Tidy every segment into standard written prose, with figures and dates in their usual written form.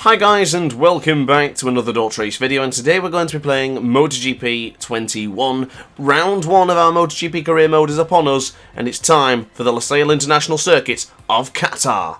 Hi guys and welcome back to another Dot Race video, and today we're going to be playing MotoGP 21. Round 1 of our MotoGP career mode is upon us, and it's time for the Losail International Circuit of Qatar.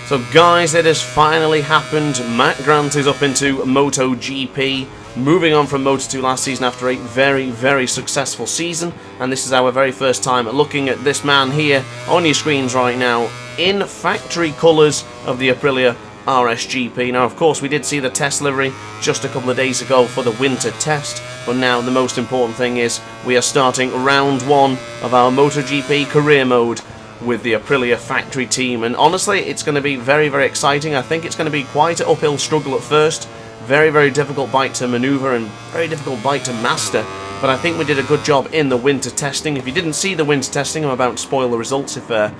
So guys, it has finally happened. Matt Grant is up into MotoGP, moving on from Moto2 last season after a very successful season, and this is our very first time looking at this man here on your screens right now in factory colours of the Aprilia RSGP. Now, of course, we did see the test livery just a couple of days ago for the winter test, but now the most important thing is we are starting round 1 of our MotoGP career mode with the Aprilia factory team, and honestly, it's going to be very exciting. I think it's going to be quite an uphill struggle at first. Very difficult bike to manoeuvre and very difficult bike to master, but I think we did a good job in the winter testing. If you didn't see the winter testing, I'm about to spoil the results if you're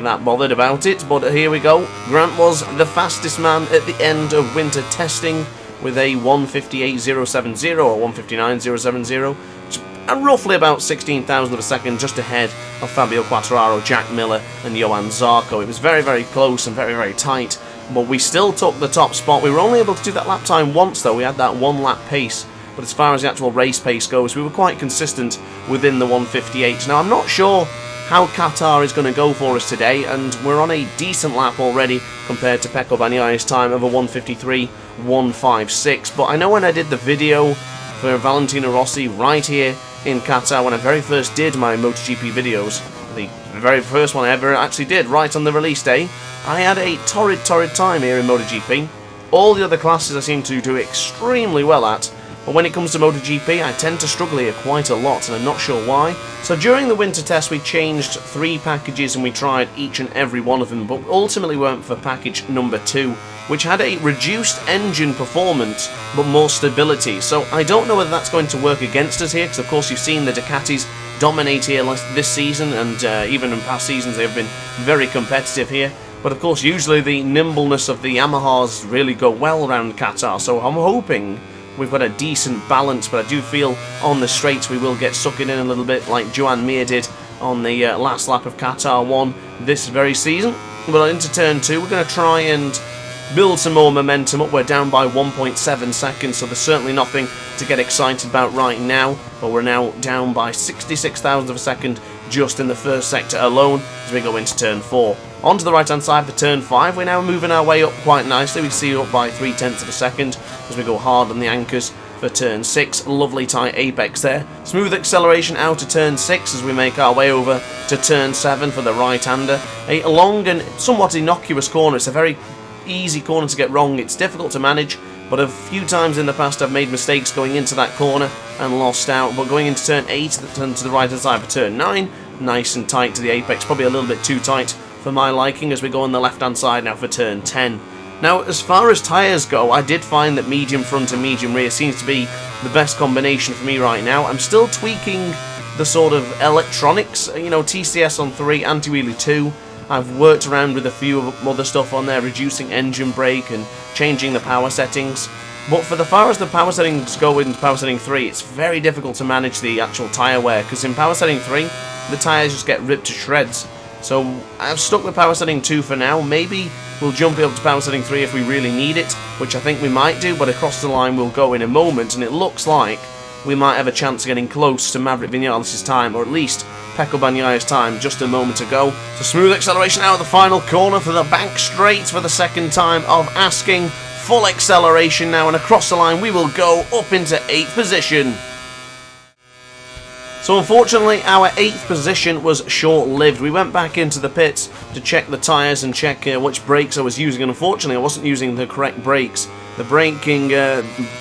that bothered about it, but here we go. Grant was the fastest man at the end of winter testing with a 1:58.070 or 1:59.070, and roughly about 16,000 of a second just ahead of Fabio Quartararo, Jack Miller and Johan Zarco. It was very close and very tight, but we still took the top spot. We were only able to do that lap time once though. We had that 1 lap pace, but as far as the actual race pace goes, we were quite consistent within the 1:58. Now, I'm not sure how Qatar is going to go for us today, and we're on a decent lap already compared to Pecco Bagnaio's time of a 1:53.156, but I know when I did the video for Valentino Rossi right here in Qatar, when I very first did my MotoGP videos, the very first one I ever actually did right on the release day, I had a torrid time here in MotoGP. All the other classes I seem to do extremely well at, but when it comes to MotoGP, I tend to struggle here quite a lot, and I'm not sure why. So during the winter test, we changed 3 packages and we tried each and every one of them, but ultimately went for package number 2, which had a reduced engine performance, but more stability. So I don't know whether that's going to work against us here, because of course you've seen the Ducatis dominate here this season, and even in past seasons they've been very competitive here. But of course, usually the nimbleness of the Yamahas really go well around Qatar, so I'm hoping we've got a decent balance, but I do feel on the straights we will get sucking in a little bit like Joan Mir did on the last lap of Qatar 1 this very season. But into turn 2, we're going to try and build some more momentum up. We're down by 1.7 seconds, so there's certainly nothing to get excited about right now, but we're now down by 66,000 of a second just in the first sector alone as we go into turn 4. Onto the right hand side for turn 5, we're now moving our way up quite nicely. We see up by 0.3 of a second as we go hard on the anchors for turn 6. Lovely tight apex there. Smooth acceleration out to turn 6 as we make our way over to turn 7 for the right-hander. A long and somewhat innocuous corner. It's a very easy corner to get wrong. It's difficult to manage, but a few times in the past I've made mistakes going into that corner and lost out. But going into turn 8, turn to the right-hand side for turn 9, nice and tight to the apex. Probably a little bit too tight for my liking as we go on the left-hand side now for turn 10. Now, as far as tyres go, I did find that medium front and medium rear seems to be the best combination for me right now. I'm still tweaking the sort of electronics, you know, TCS on 3, anti-wheelie 2. I've worked around with a few other stuff on there, reducing engine brake and changing the power settings. But for the far as the power settings go in power setting 3, it's very difficult to manage the actual tyre wear, because in power setting 3, the tyres just get ripped to shreds. So I've stuck with power setting 2 for now. Maybe we'll jump it up to power setting 3 if we really need it, which I think we might do, but across the line we'll go in a moment, and it looks like we might have a chance of getting close to Maverick Vinales' time, or at least Pecco Bagnaio's time just a moment ago. So smooth acceleration out of the final corner for the bank straight for the second time of asking. Full acceleration now, and across the line we will go up into 8th position. So unfortunately, our 8th position was short-lived. We went back into the pits to check the tyres and check which brakes I was using, and unfortunately I wasn't using the correct brakes. The braking,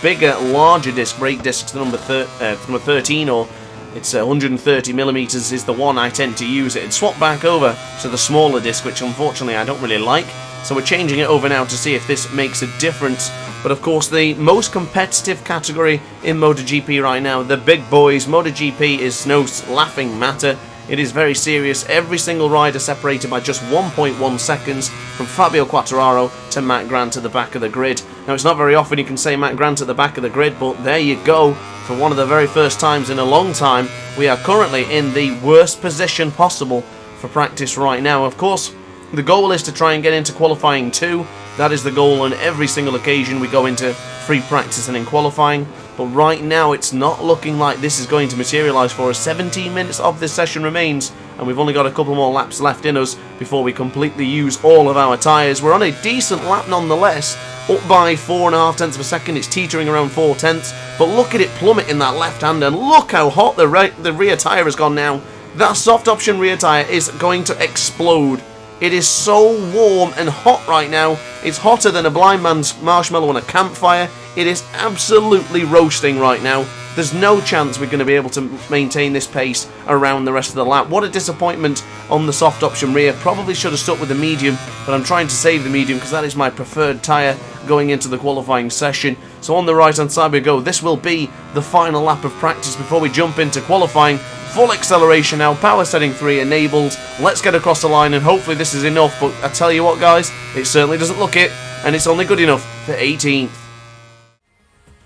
bigger, larger disc, brake discs, the number 13, or it's 130mm is the one I tend to use. It swapped back over to the smaller disc, which unfortunately I don't really like. So we're changing it over now to see if this makes a difference. But of course, the most competitive category in MotoGP right now, the big boys, MotoGP is no laughing matter. It is very serious. Every single rider separated by just 1.1 seconds from Fabio Quartararo to Matt Grant at the back of the grid. Now, it's not very often you can say Matt Grant at the back of the grid, but there you go. For one of the very first times in a long time, we are currently in the worst position possible for practice right now. Of course, the goal is to try and get into qualifying 2, That is the goal on every single occasion we go into free practice and in qualifying. But right now, it's not looking like this is going to materialise for us. 17 minutes of this session remains, and we've only got a couple more laps left in us before we completely use all of our tyres. We're on a decent lap nonetheless, up by 4.5 tenths of a second. It's teetering around 4 tenths, but look at it plummet in that left hand, and look how hot the rear tyre has gone now. That soft option rear tyre is going to explode. It is so warm and hot right now. It's hotter than a blind man's marshmallow on a campfire. It is absolutely roasting right now. There's no chance we're going to be able to maintain this pace around the rest of the lap. What a disappointment on the soft option rear. Probably should have stuck with the medium, but I'm trying to save the medium because that is my preferred tyre going into the qualifying session. So on the right hand side we go. This will be the final lap of practice before we jump into qualifying. Full acceleration now, power setting 3 enabled. Let's get across the line, and hopefully this is enough, but I tell you what guys, it certainly doesn't look it, and it's only good enough for 18th.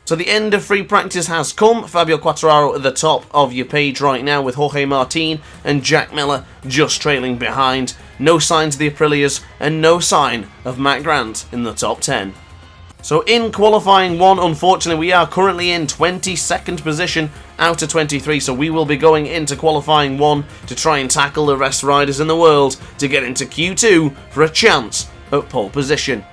So the end of free practice has come. Fabio Quartararo at the top of your page right now with Jorge Martin and Jack Miller just trailing behind. No signs of the Aprilias and no sign of Matt Grant in the top 10. So in qualifying 1, unfortunately, we are currently in 22nd position out of 23, so we will be going into qualifying 1 to try and tackle the rest riders in the world to get into Q2 for a chance at pole position.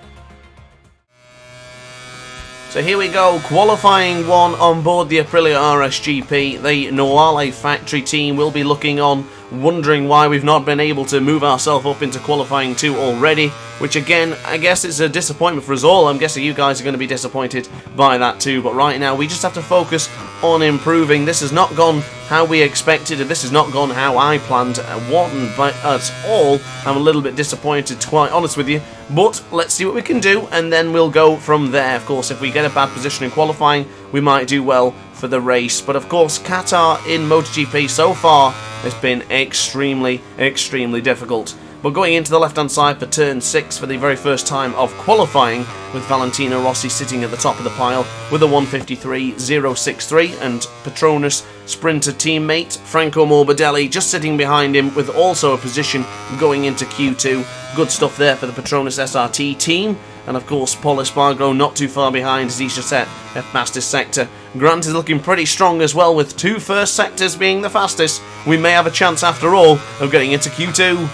So here we go, qualifying 1 on board the Aprilia RSGP. The Noale factory team will be looking on, wondering why we've not been able to move ourselves up into qualifying 2 already, which again, I guess is a disappointment for us all. I'm guessing you guys are going to be disappointed by that too, but right now we just have to focus on improving. This has not gone how we expected, and this has not gone how I planned at all. I'm a little bit disappointed, to be quite honest with you, but let's see what we can do, and then we'll go from there. Of course, if we get a bad position in qualifying, we might do well for the race, but of course, Qatar in MotoGP so far has been extremely difficult. But going into the left-hand side for turn 6 for the very first time of qualifying, with Valentino Rossi sitting at the top of the pile with a 1:53.063, and Petronas sprinter teammate Franco Morbidelli just sitting behind him with also a position going into Q2. Good stuff there for the Petronas SRT team. And of course, Paul Espargaro not too far behind as he's just set a fastest sector. Grant is looking pretty strong as well, with 2 first sectors being the fastest. We may have a chance after all of getting into Q2.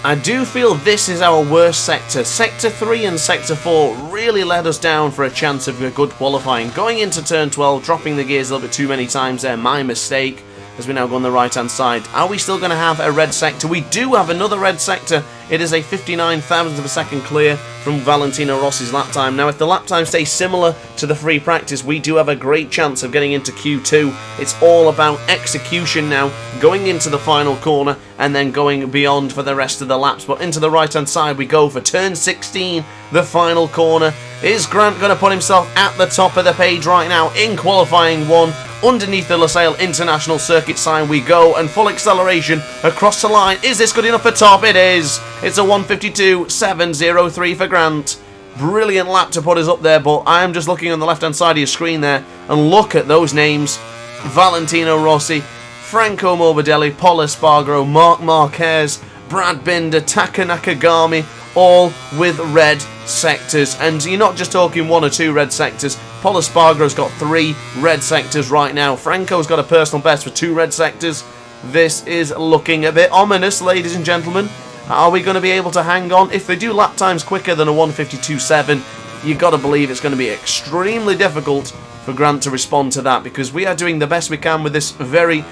I do feel this is our worst sector. Sector 3 and Sector 4 really let us down for a chance of a good qualifying. Going into turn 12, dropping the gears a little bit too many times there, my mistake, as we now go on the right hand side. Are we still going to have a red sector? We do have another red sector. It is a 59,000th of a second clear from Valentino Rossi's lap time. Now, if the lap time stays similar to the free practice, we do have a great chance of getting into Q2. It's all about execution now, going into the final corner and then going beyond for the rest of the laps. But into the right hand side we go for turn 16, the final corner. Is Grant going to put himself at the top of the page right now in qualifying 1? Underneath the Losail International Circuit sign we go, and full acceleration across the line. Is this good enough for top? It is. It's a 1:52.703 for Grant. Brilliant lap to put us up there, but I am just looking on the left hand side of your screen there, and look at those names. Valentino Rossi, Franco Morbidelli, Paul Espargaro, Marc Marquez, Brad Binder, Taka Nakagami, all with red sectors. And you're not just talking 1 or 2 red sectors. Paul Espargaro's got 3 red sectors right now. Franco's got a personal best for 2 red sectors. This is looking a bit ominous, ladies and gentlemen. Are we going to be able to hang on? If they do lap times quicker than a 1:52.7, you've got to believe it's going to be extremely difficult for Grant to respond to that, because we are doing the best we can with this very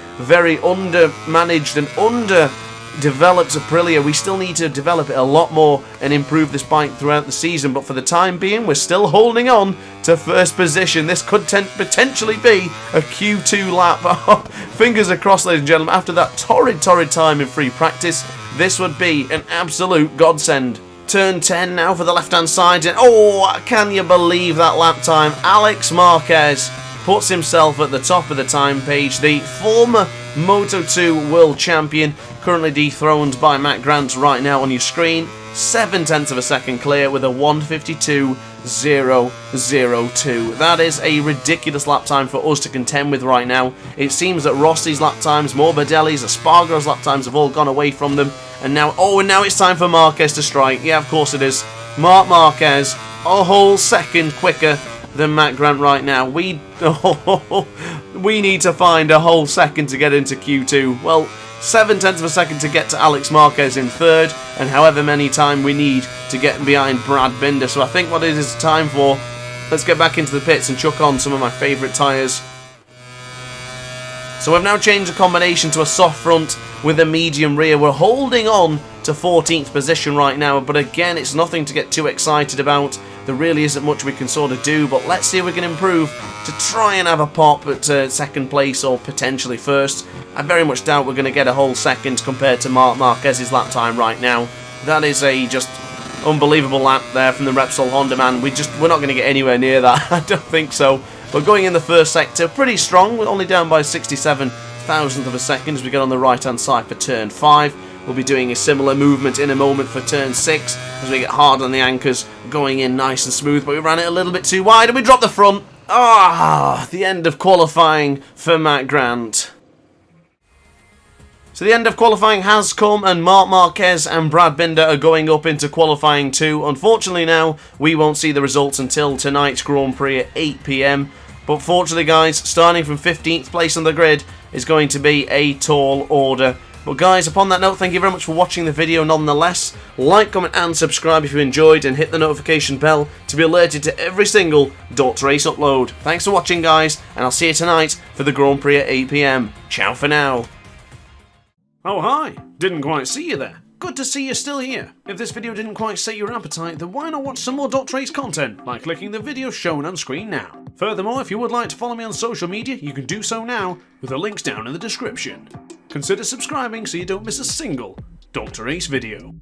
under-managed and underdeveloped Aprilia. We still need to develop it a lot more and improve this bike throughout the season, but for the time being, we're still holding on to first position. This could potentially be a Q2 lap. Fingers are crossed, ladies and gentlemen. After that torrid time in free practice, this would be an absolute godsend. Turn 10 now for the left-hand side, and oh, can you believe that lap time? Alex Marquez puts himself at the top of the time page. The former Moto2 world champion, currently dethroned by Matt Grant right now on your screen. 7/10 of a second clear with a 1:52.002. That is a ridiculous lap time for us to contend with right now. It seems that Rossi's lap times, Morbidelli's, Espargaro's lap times have all gone away from them. And now, now it's time for Marquez to strike. Yeah, of course it is. Marc Marquez a whole second quicker than Matt Grant right now. We need to find a whole second to get into Q2. Well, 0.7 of a second to get to Alex Marquez in third, and however many time we need to get behind Brad Binder. So I think what it is time for, let's get back into the pits and chuck on some of my favourite tyres. So we've now changed the combination to a soft front with a medium rear. We're holding on to 14th position right now, but again, it's nothing to get too excited about. There really isn't much we can sort of do, but let's see if we can improve to try and have a pop at second place or potentially first. I very much doubt we're going to get a whole second compared to Marc Marquez's lap time right now. That is a just unbelievable lap there from the Repsol Honda man. We're not going to get anywhere near that. I don't think so. But going in the first sector, pretty strong. We're only down by 67,000th of a second as we get on the right-hand side for turn 5. We'll be doing a similar movement in a moment for turn 6 as we get hard on the anchors, going in nice and smooth, but we ran it a little bit too wide and we dropped the front. The end of qualifying for Matt Grant. So the end of qualifying has come, and Marc Marquez and Brad Binder are going up into qualifying 2. Unfortunately now, we won't see the results until tonight's Grand Prix at 8 PM. But fortunately guys, starting from 15th place on the grid is going to be a tall order. But guys, upon that note, thank you very much for watching the video nonetheless. Like, comment and subscribe if you enjoyed, and hit the notification bell to be alerted to every single Dr. Ace upload. Thanks for watching guys, and I'll see you tonight for the Grand Prix at 8 PM. Ciao for now. Oh hi, didn't quite see you there. Good to see you're still here. If this video didn't quite set your appetite, then why not watch some more Dr. Ace content by clicking the video shown on screen now. Furthermore, if you would like to follow me on social media, you can do so now with the links down in the description. Consider subscribing so you don't miss a single Dr. Ace video.